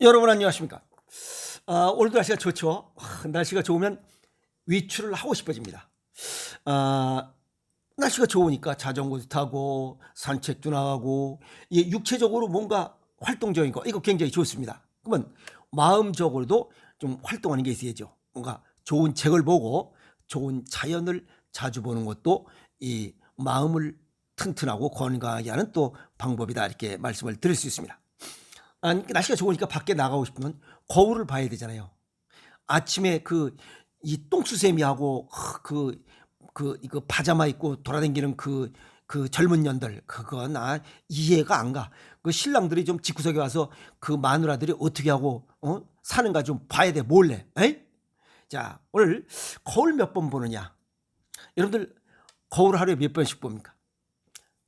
여러분 안녕하십니까? 오늘도 날씨가 좋죠. 날씨가 좋으면 외출을 하고 싶어집니다. 아, 날씨가 좋으니까 자전거도 타고 산책도 나가고 육체적으로 뭔가 활동적인 거 이거 굉장히 좋습니다. 그러면 마음적으로도 좀 활동하는 게 있어야죠. 뭔가 좋은 책을 보고 좋은 자연을 자주 보는 것도 이 마음을 튼튼하고 건강하게 하는 또 방법이다 이렇게 말씀을 드릴 수 있습니다. 날씨가 좋으니까 밖에 나가고 싶으면 거울을 봐야 되잖아요. 아침에 이 똥수세미하고 이거 파자마 입고 돌아다니는 그 젊은 년들 그거 나 이해가 안 가. 그 신랑들이 좀 집구석에 와서 그 마누라들이 어떻게 하고 사는가 좀 봐야 돼 몰래. 에이? 자, 오늘 거울 몇 번 보느냐? 여러분들 거울 하루에 몇 번씩 봅니까?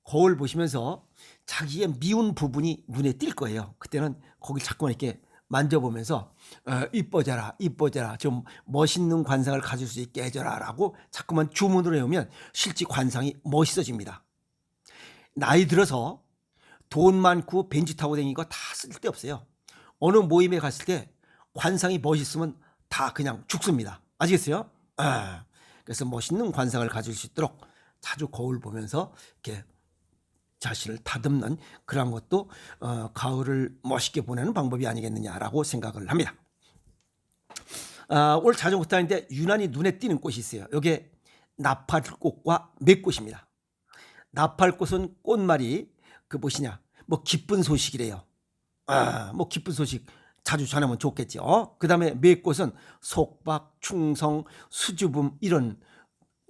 거울 보시면서 자기의 미운 부분이 눈에 띌 거예요. 그때는 거길 자꾸만 이렇게 만져보면서 이뻐져라 이뻐져라 좀 멋있는 관상을 가질 수 있게 해줘라 라고 자꾸만 주문을 해오면 실제 관상이 멋있어집니다. 나이 들어서 돈 많고 벤츠 타고 다니는 거 다 쓸데없어요. 어느 모임에 갔을 때 관상이 멋있으면 다 그냥 죽습니다. 아시겠어요? 그래서 멋있는 관상을 가질 수 있도록 자주 거울 보면서 이렇게 자신을 다듬는 그런 것도 가을을 멋있게 보내는 방법이 아니겠느냐라고 생각을 합니다. 오늘 자전거 타는데 유난히 눈에 띄는 꽃이 있어요. 이게 나팔꽃과 맥꽃입니다. 나팔꽃은 꽃말이 무엇이냐? 뭐 기쁜 소식이래요. 뭐 기쁜 소식 자주 전하면 좋겠죠. 그 다음에 맥꽃은 속박, 충성, 수줍음 이런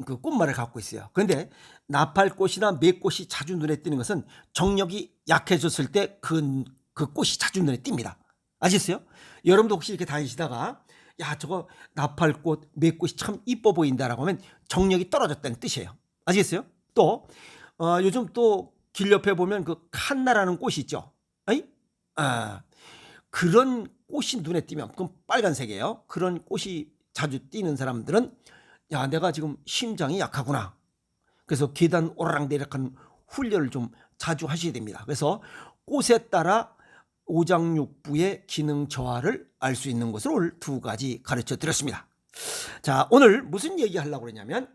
그 꽃말을 갖고 있어요. 그런데 나팔꽃이나 맥꽃이 자주 눈에 띄는 것은 정력이 약해졌을 때 그 꽃이 자주 눈에 띕니다. 아시겠어요? 여러분도 혹시 이렇게 다니시다가 야 저거 나팔꽃, 맥꽃이 참 이뻐 보인다라고 하면 정력이 떨어졌다는 뜻이에요. 아시겠어요? 또 요즘 또 길 옆에 보면 그 칸나라는 꽃이 있죠. 아이? 그런 꽃이 눈에 띄면 그건 빨간색이에요. 그런 꽃이 자주 띄는 사람들은 야 내가 지금 심장이 약하구나. 그래서 계단 오르락내리락하는 훈련을 좀 자주 하셔야 됩니다. 그래서 꽃에 따라 오장육부의 기능 저하를 알 수 있는 것을 오늘 두 가지 가르쳐 드렸습니다. 자, 오늘 무슨 얘기 하려고 그러냐면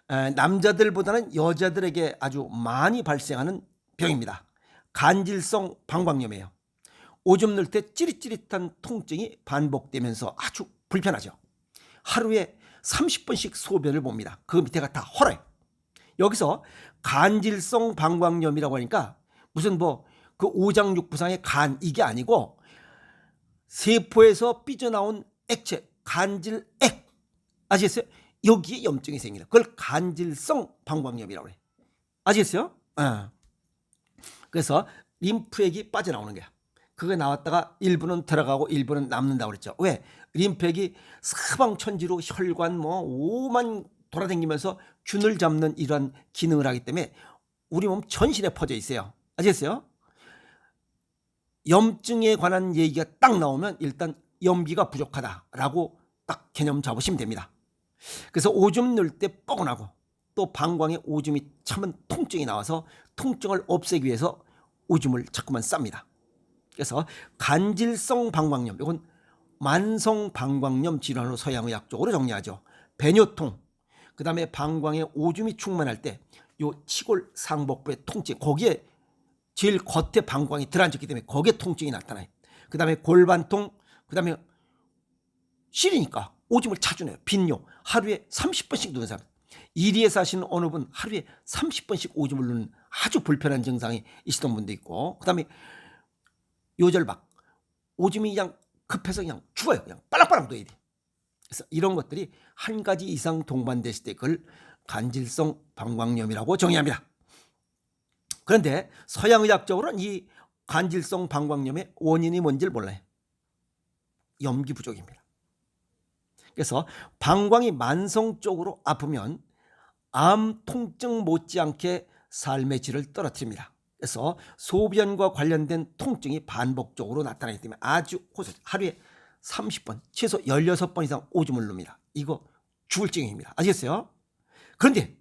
남자들보다는 여자들에게 아주 많이 발생하는 병입니다. 간질성 방광염이에요. 오줌 넣을 때 찌릿찌릿한 통증이 반복되면서 아주 불편하죠. 하루에 30번씩 소변을 봅니다. 그 밑에가 다 헐어요. 여기서 간질성 방광염이라고 하니까 무슨 그 오장육부상의 간 이게 아니고 세포에서 삐져나온 액체 간질액 아시겠어요? 여기에 염증이 생기는 그걸 간질성 방광염이라고 해요. 아시겠어요? 그래서 림프액이 빠져나오는 거야. 그게 나왔다가 일부는 들어가고 일부는 남는다고 그랬죠. 왜? 림프액이 사방천지로 혈관 오만 돌아다니면서 균을 잡는 이러한 기능을 하기 때문에 우리 몸 전신에 퍼져 있어요. 아시겠어요? 염증에 관한 얘기가 딱 나오면 일단 염기가 부족하다라고 딱 개념 잡으시면 됩니다. 그래서 오줌 넣을 때 뻐근하고 또 방광에 오줌이 차면 통증이 나와서 통증을 없애기 위해서 오줌을 자꾸만 쌉니다. 그래서 간질성 방광염 이건 만성 방광염 질환으로 서양의학적으로 정리하죠. 배뇨통 그 다음에 방광에 오줌이 충만할 때 요 치골 상복부의 통증 거기에 제일 겉에 방광이 들어앉았기 때문에 거기에 통증이 나타나요. 그 다음에 골반통 그 다음에 시리니까 오줌을 자주 내요. 빈뇨 하루에 30번씩 누는 사람 이리에 사시는 어느 분 하루에 30번씩 오줌을 누는 아주 불편한 증상이 있었던 분도 있고 그 다음에 요절박 오줌이 그냥 급해서 그냥 죽어요. 그냥 빨랑빨랑 놓여야 돼. 그래서 이런 것들이 한 가지 이상 동반됐을 때 그걸 간질성 방광염이라고 정의합니다. 그런데 서양의학적으로는 이 간질성 방광염의 원인이 뭔지를 몰라요. 염기 부족입니다. 그래서 방광이 만성적으로 아프면 암 통증 못지않게 삶의 질을 떨어뜨립니다. 그래서 소변과 관련된 통증이 반복적으로 나타나기 때문에 아주 하루에 30번 최소 16번 이상 오줌을 눕니다. 이거 죽을 징후입니다. 아시겠어요? 그런데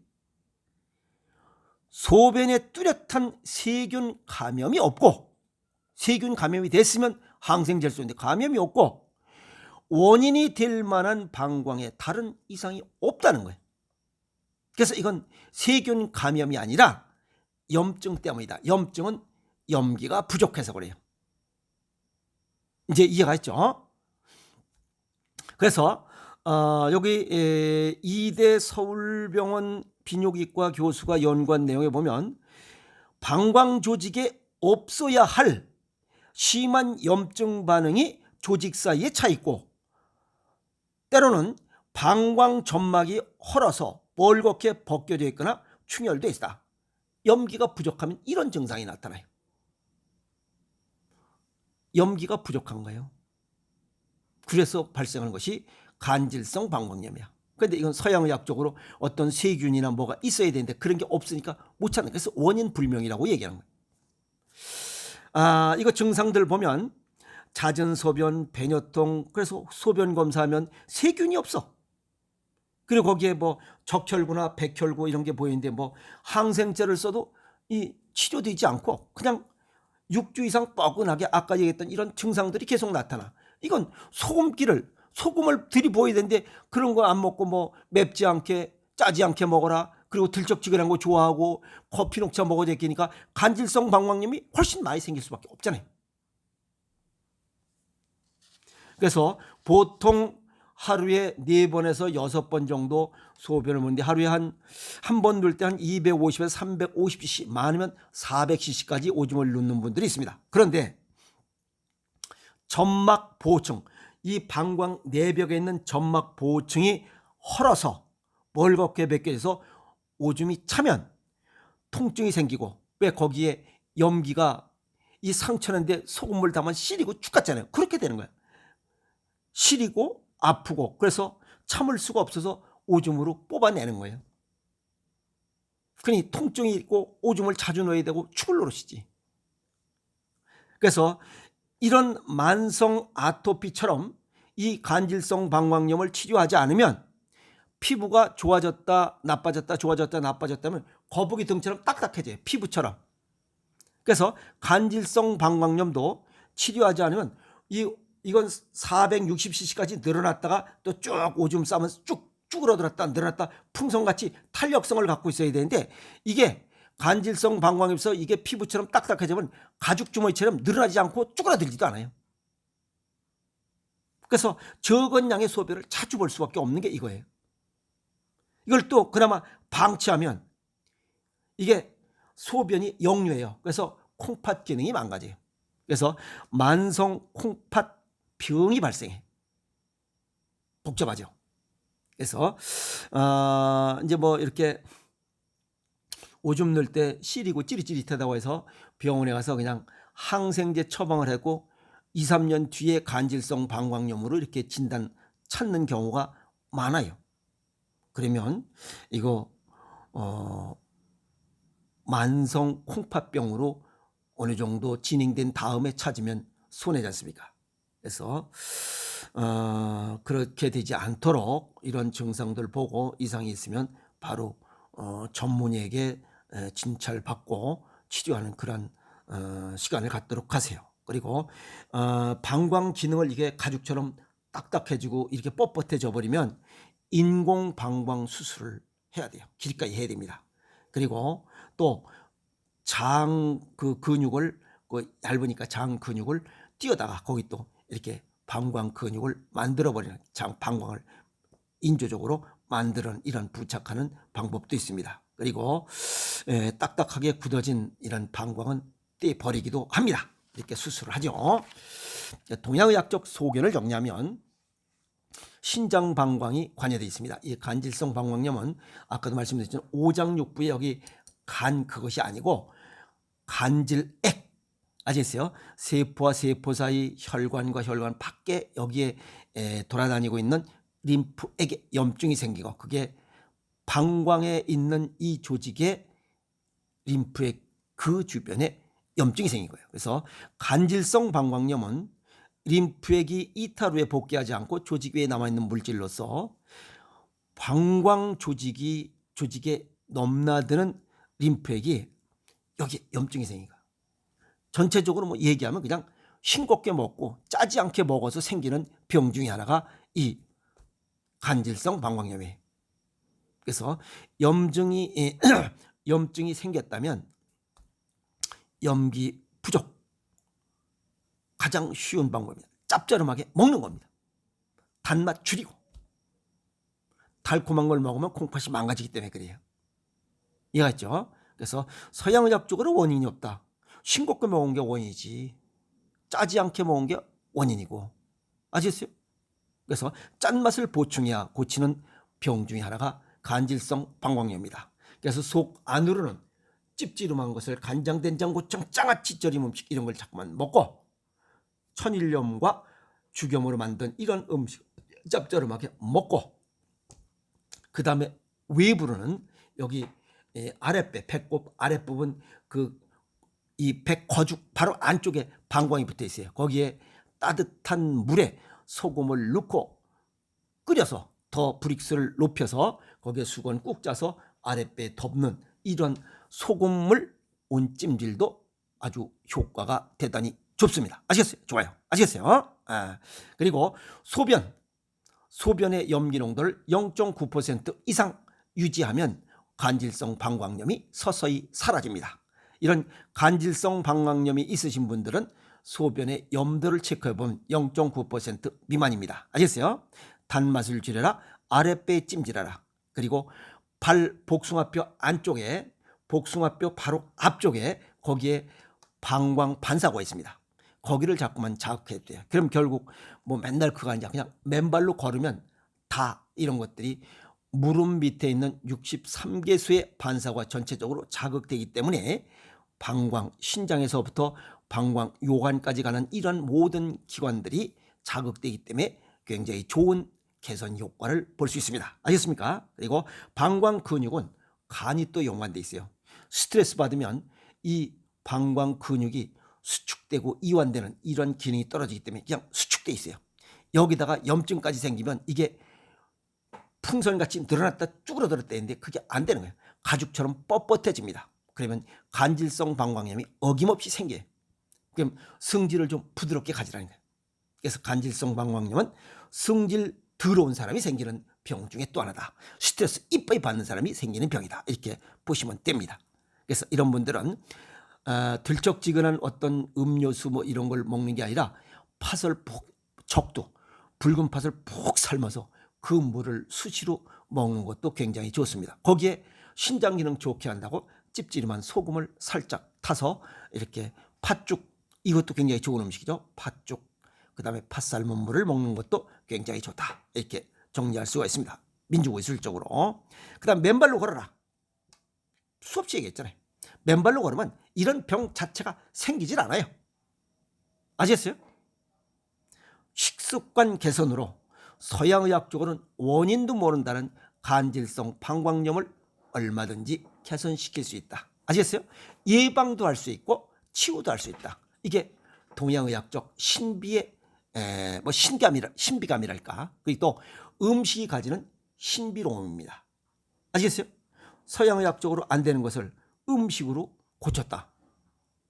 소변에 뚜렷한 세균 감염이 없고 세균 감염이 됐으면 항생제를 쏘는데 감염이 없고 원인이 될 만한 방광에 다른 이상이 없다는 거예요. 그래서 이건 세균 감염이 아니라 염증 때문이다. 염증은 염기가 부족해서 그래요. 이제 이해가 있죠? 그래서 여기 이대 서울병원 비뇨기과 교수가 연구한 내용에 보면 방광 조직에 없어야 할 심한 염증 반응이 조직 사이에 차 있고 때로는 방광 점막이 헐어서 벌겋게 벗겨져 있거나 충혈되어 있다. 염기가 부족하면 이런 증상이 나타나요. 염기가 부족한 거예요. 그래서 발생하는 것이 간질성 방광염이야. 그런데 이건 서양의학적으로 어떤 세균이나 뭐가 있어야 되는데 그런 게 없으니까 못 찾는 거예요. 그래서 원인 불명이라고 얘기하는 거예요. 이거 증상들 보면 잦은 소변, 배뇨통, 그래서 소변 검사하면 세균이 없어. 그리고 거기에 뭐 적혈구나 백혈구 이런 게 보이는데 뭐 항생제를 써도 이 치료되지 않고 그냥 6주 이상 뻐근하게 아까 얘기했던 이런 증상들이 계속 나타나. 이건 소금을 들이부어야 되는데 그런 거 안 먹고 뭐 맵지 않게 짜지 않게 먹어라. 그리고 들쩍지근한 거 좋아하고 커피 녹차 먹어야 되니까 간질성 방광염이 훨씬 많이 생길 수밖에 없잖아요. 그래서 보통 하루에 4번에서 6번 정도 소변을 먹는데 하루에 한 번 넣을 때 한 250에서 350cc, 많으면 400cc까지 오줌을 넣는 분들이 있습니다. 그런데 점막 보호층, 이 방광 내벽에 있는 점막 보호층이 헐어서 벌겋게 벗겨져서 오줌이 차면 통증이 생기고 왜 거기에 염기가 이 상처는데 소금물 담아 시리고 쭉 갔잖아요. 그렇게 되는 거예요. 시리고 아프고 그래서 참을 수가 없어서 오줌으로 뽑아내는 거예요. 그러니 통증이 있고 오줌을 자주 넣어야 되고 축을 노릇이지. 그래서 이런 만성 아토피처럼 이 간질성 방광염을 치료하지 않으면 피부가 좋아졌다 나빠졌다 좋아졌다 나빠졌다면 거북이 등처럼 딱딱해져요. 피부처럼. 그래서 간질성 방광염도 치료하지 않으면 이건 460cc까지 늘어났다가 또 쭉 오줌 싸면서 쭉 쭈그러들었다 늘어났다 풍선같이 탄력성을 갖고 있어야 되는데 이게 간질성 방광염에서 이게 피부처럼 딱딱해지면 가죽 주머니처럼 늘어나지 않고 쭈그러들지도 않아요. 그래서 적은 양의 소변을 자주 볼 수밖에 없는 게 이거예요. 이걸 또 그나마 방치하면 이게 소변이 역류해요. 그래서 콩팥 기능이 망가져요. 그래서 만성 콩팥 병이 발생해. 복잡하죠. 그래서 이제 뭐 이렇게 오줌 넣을 때 시리고 찌릿찌릿하다고 해서 병원에 가서 그냥 항생제 처방을 하고 2, 3년 뒤에 간질성 방광염으로 이렇게 진단 찾는 경우가 많아요. 그러면 이거 만성 콩팥병으로 어느 정도 진행된 다음에 찾으면 손해지 않습니까? 그래서 그렇게 되지 않도록 이런 증상들 보고 이상이 있으면 바로 전문의에게 진찰받고 치료하는 그런 시간을 갖도록 하세요. 그리고 방광 기능을 이게 가죽처럼 딱딱해지고 이렇게 뻣뻣해져 버리면 인공 방광 수술을 해야 돼요. 길이까지 해야 됩니다. 그리고 또 장 그 근육을 얇으니까 장 근육을 띄어다가 거기 또 이렇게 방광 근육을 만들어 버리는 장 방광을 인조적으로 만드는 이런 부착하는 방법도 있습니다. 그리고 딱딱하게 굳어진 이런 방광은 떼 버리기도 합니다. 이렇게 수술을 하죠. 동양의학적 소견을 정리하면 신장 방광이 관여되어 있습니다. 이 간질성 방광염은 아까도 말씀드렸지만 오장육부에 여기 간 그것이 아니고 간질액 아시겠어요? 세포와 세포 사이 혈관과 혈관 밖에 여기에 돌아다니고 있는 림프액에 염증이 생기고 그게 방광에 있는 이 조직에 림프액 그 주변에 염증이 생긴 거예요. 그래서 간질성 방광염은 림프액이 이탈 후에 복귀하지 않고 조직 위에 남아있는 물질로서 방광 조직에 넘나드는 림프액이 여기 염증이 생긴 거예요. 전체적으로 뭐 얘기하면 그냥 싱겁게 먹고 짜지 않게 먹어서 생기는 병 중에 하나가 이 간질성 방광염이에요. 그래서 염증이 염증이 생겼다면 염기 부족 가장 쉬운 방법입니다. 짭조름하게 먹는 겁니다. 단맛 줄이고. 달콤한 걸 먹으면 콩팥이 망가지기 때문에 그래요. 이해했죠? 그래서 서양의학 적으로 원인이 없다. 싱겁게 먹은 게 원인이지 짜지 않게 먹은 게 원인이고. 아시겠어요? 그래서 짠맛을 보충해야 고치는 병 중에 하나가 간질성 방광염입니다. 그래서 속 안으로는 찝찝한 것을 간장, 된장, 고추장, 장아찌 절임 음식 이런 걸 자꾸만 먹고 천일염과 죽염으로 만든 이런 음식 짭조름하게 먹고, 그 다음에 외부로는 여기 아랫배, 배꼽 아랫부분 이 배거죽 바로 안쪽에 방광이 붙어 있어요. 거기에 따뜻한 물에 소금을 넣고 끓여서 더 브릭스를 높여서 거기에 수건 꾹 짜서 아랫배에 덮는 이런 소금물 온 찜질도 아주 효과가 대단히 좋습니다. 아시겠어요? 좋아요. 아시겠어요? 그리고 소변의 염기 농도를 0.9% 이상 유지하면 간질성 방광염이 서서히 사라집니다. 이런 간질성 방광염이 있으신 분들은 소변의 염도를 체크해보면 0.9% 미만입니다. 아시겠어요? 단맛을 줄여라, 아랫배에 찜질하라. 그리고 발 복숭아뼈 안쪽에, 복숭아뼈 바로 앞쪽에 거기에 방광 반사구가 있습니다. 거기를 자꾸만 자극해야 돼요. 그럼 결국 뭐 맨날 그거 아니냐, 그냥 맨발로 걸으면 다 이런 것들이 무릎 밑에 있는 63개수의 반사구가 전체적으로 자극되기 때문에 방광, 신장에서부터 방광 요관까지 가는 이런 모든 기관들이 자극되기 때문에 굉장히 좋은 개선 효과를 볼 수 있습니다. 아셨습니까? 그리고 방광 근육은 간이 또 연관돼 있어요. 스트레스 받으면 이 방광 근육이 수축되고 이완되는 이런 기능이 떨어지기 때문에 그냥 수축돼 있어요. 여기다가 염증까지 생기면 이게 풍선같이 늘어났다 쭈그러들었다 했는데 그게 안 되는 거예요. 가죽처럼 뻣뻣해집니다. 그러면 간질성 방광염이 어김없이 생겨요. 그럼 성질을 좀 부드럽게 가지라는 거예요. 그래서 간질성 방광염은 성질 더러운 사람이 생기는 병 중에 또 하나다. 스트레스 이빠이 받는 사람이 생기는 병이다. 이렇게 보시면 됩니다. 그래서 이런 분들은 들쩍지근한 어떤 음료수 뭐 이런 걸 먹는 게 아니라 팥을 적도 붉은 팥을 푹 삶아서 그 물을 수시로 먹는 것도 굉장히 좋습니다. 거기에 신장 기능 좋게 한다고 찝찝한 소금을 살짝 타서 이렇게 팥죽, 이것도 굉장히 좋은 음식이죠. 팥죽, 그 다음에 팥 삶은 물을 먹는 것도 굉장히 좋다. 이렇게 정리할 수가 있습니다. 민주의술적으로. 그 다음 맨발로 걸어라. 수없이 얘기했잖아요. 맨발로 걸으면 이런 병 자체가 생기질 않아요. 아시겠어요? 식습관 개선으로 서양의학적으로는 원인도 모른다는 간질성 방광염을 얼마든지 개선시킬 수 있다. 아시겠어요? 예방도 할 수 있고 치유도 할 수 있다. 이게 동양의학적 신비의 뭐 신비감이랄까. 그리고 또 음식이 가지는 신비로움입니다. 아시겠어요? 서양의학적으로 안 되는 것을 음식으로 고쳤다.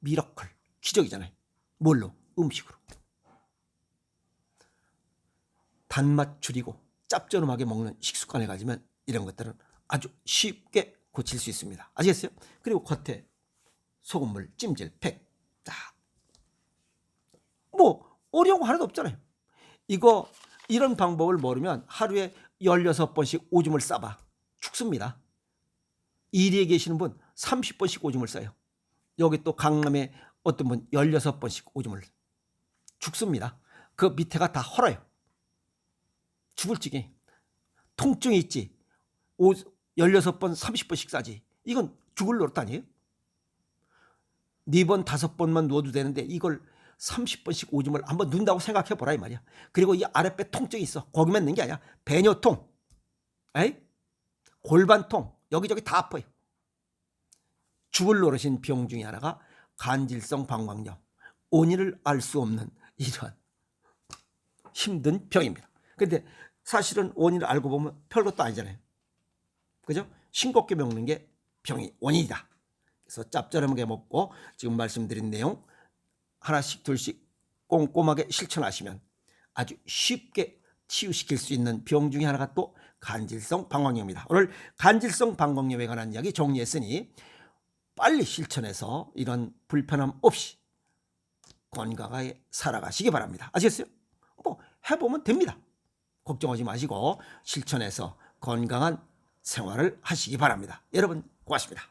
미러클, 기적이잖아요. 뭘로? 음식으로. 단맛 줄이고 짭조름하게 먹는 식습관을 가지면 이런 것들은 아주 쉽게 고칠 수 있습니다. 아시겠어요? 그리고 겉에 소금물, 찜질, 팩. 뭐 어려운 거 하나도 없잖아요. 이런 방법을 모르면 하루에 16번씩 오줌을 싸봐. 죽습니다. 이리에 계시는 분 30번씩 오줌을 싸요. 여기 또 강남에 어떤 분 16번씩 오줌을 죽습니다. 그 밑에가 다 헐어요. 죽을 지게. 통증이 있지. 16번 30번씩 싸지. 이건 죽을 노릇 아니에요? 4번 5번만 누워도 되는데 이걸 30번씩 오줌을 한번 넣는다고 생각해 보라 이 말이야. 그리고 이 아랫배 통증이 있어. 거기만 넣는 게 아니야. 배뇨통, 골반통, 여기저기 다 아파요. 죽을 노릇인 병 중에 하나가 간질성 방광염. 원인을 알 수 없는 이러한 힘든 병입니다. 그런데 사실은 원인을 알고 보면 별것도 아니잖아요. 그죠? 싱겁게 먹는 게 병이 원인이다. 그래서 짭짤하게 먹고 지금 말씀드린 내용 하나씩 둘씩 꼼꼼하게 실천하시면 아주 쉽게 치유시킬 수 있는 병 중에 하나가 또 간질성 방광염입니다. 오늘 간질성 방광염에 관한 이야기 정리했으니 빨리 실천해서 이런 불편함 없이 건강하게 살아가시기 바랍니다. 아시겠어요? 뭐 해보면 됩니다. 걱정하지 마시고 실천해서 건강한 생활을 하시기 바랍니다. 여러분 고맙습니다.